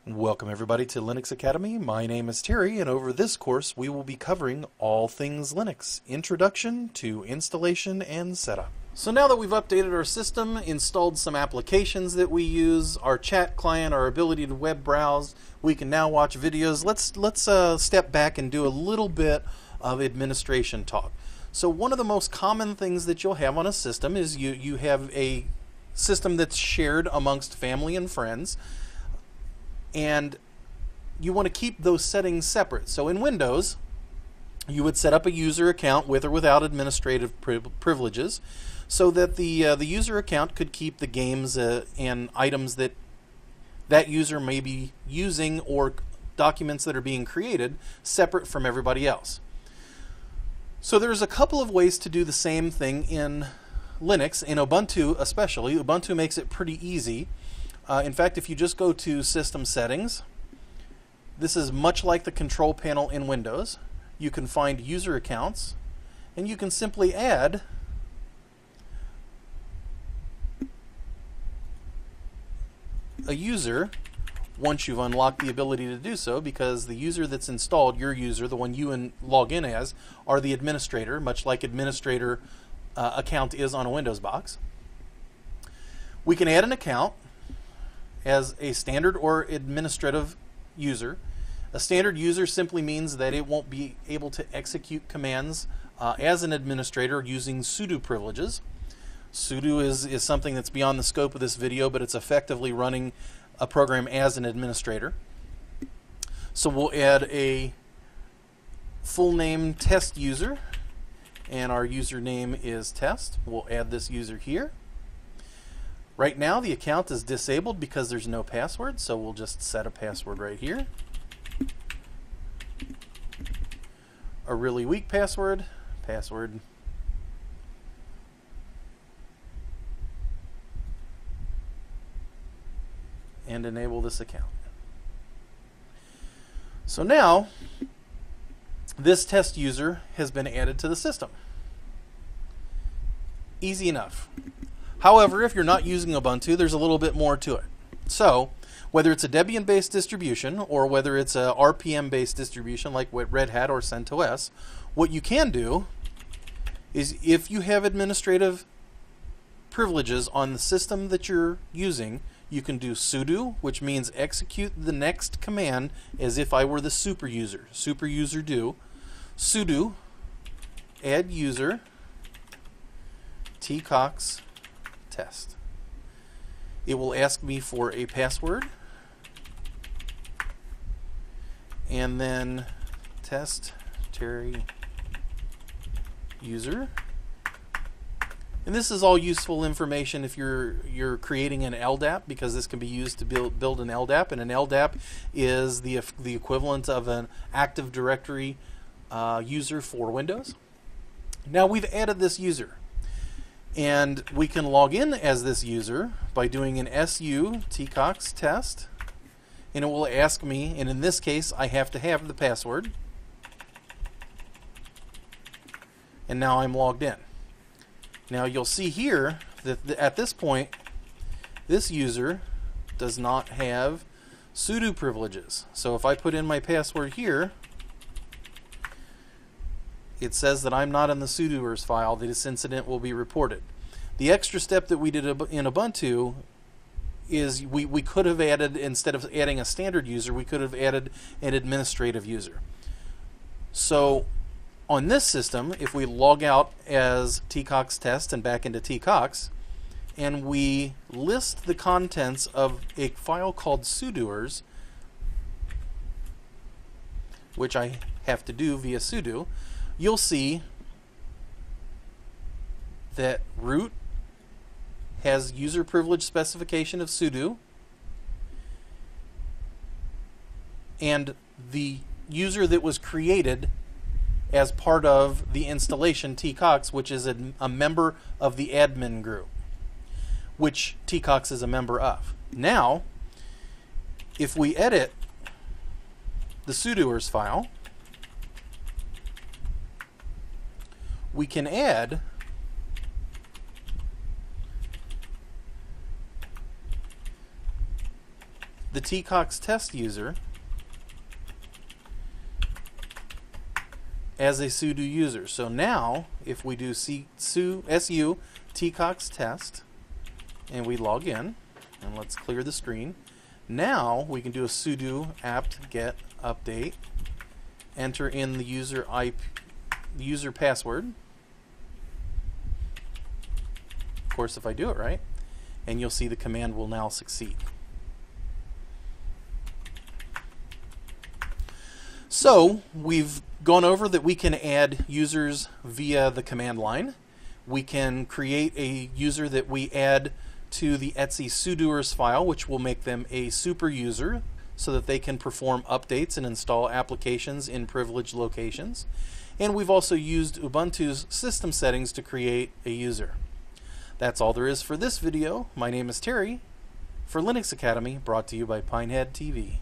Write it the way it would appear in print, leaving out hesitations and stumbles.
Welcome everybody to Linux Academy. My name is Terry, and over this course we will be covering all things Linux, introduction to installation and setup. So now that we've updated our system, installed some applications that we use, our chat client, our ability to web browse, we can now watch videos. Let's step back and do a little bit of administration talk. So one of the most common things that you'll have on a system is you have a system that's shared amongst family and friends. And you want to keep those settings separate. So in Windows, you would set up a user account with or without administrative privileges so that the user account could keep the games and items that user may be using or documents that are being created separate from everybody else. So there's a couple of ways to do the same thing in Linux, in Ubuntu especially. Ubuntu makes it pretty easy. In fact, if you just go to System Settings, this is much like the control panel in Windows. You can find user accounts, and you can simply add a user once you've unlocked the ability to do so, because the user that's installed, your user, the one you log in as, are the administrator, much like administrator account is on a Windows box. We can add an account as a standard or administrative user. A standard user simply means that it won't be able to execute commands as an administrator using sudo privileges. Sudo is something that's beyond the scope of this video, but it's effectively running a program as an administrator. So we'll add a full name test user, and our username is test. We'll add this user here. Right now the account is disabled because there's no password, so we'll just set a password right here. A really weak password, and enable this account. So now this test user has been added to the system. Easy enough. However, if you're not using Ubuntu, there's a little bit more to it. So, whether it's a Debian-based distribution or whether it's a RPM-based distribution like Red Hat or CentOS, what you can do is, if you have administrative privileges on the system that you're using, you can do sudo, which means execute the next command as if I were the super user. Super user do. Sudo add user tcox test. It will ask me for a password, and then test Terry user. And this is all useful information if you're creating an LDAP, because this can be used to build an LDAP, and an LDAP is the equivalent of an Active Directory user for Windows. Now we've added this user, and we can log in as this user by doing an su tcox test, and it will ask me, and in this case I have to have the password, and now I'm logged in. Now you'll see here that at this point this user does not have sudo privileges. So if I put in my password here, it says that I'm not in the sudoers file, that this incident will be reported. The extra step that we did in Ubuntu is we could have added, instead of adding a standard user, we could have added an administrative user. So on this system, if we log out as tcox test and back into tcox, and we list the contents of a file called sudoers, which I have to do via sudo, you'll see that root has user privilege specification of sudo, and the user that was created as part of the installation tcox, which is a member of the admin group, which tcox is a member of. Now, if we edit the sudoers file, we can add the tcox test user as a sudo user. So now, if we do su tcox test and we log in, and let's clear the screen, now we can do a sudo apt get update, enter in the user password, of course if I do it right, and you'll see the command will now succeed. So we've gone over that we can add users via the command line. We can create a user that we add to the etc sudoers file, which will make them a super user so that they can perform updates and install applications in privileged locations. And we've also used Ubuntu's system settings to create a user. That's all there is for this video. My name is Terry for Linux Academy, brought to you by Pinehead TV.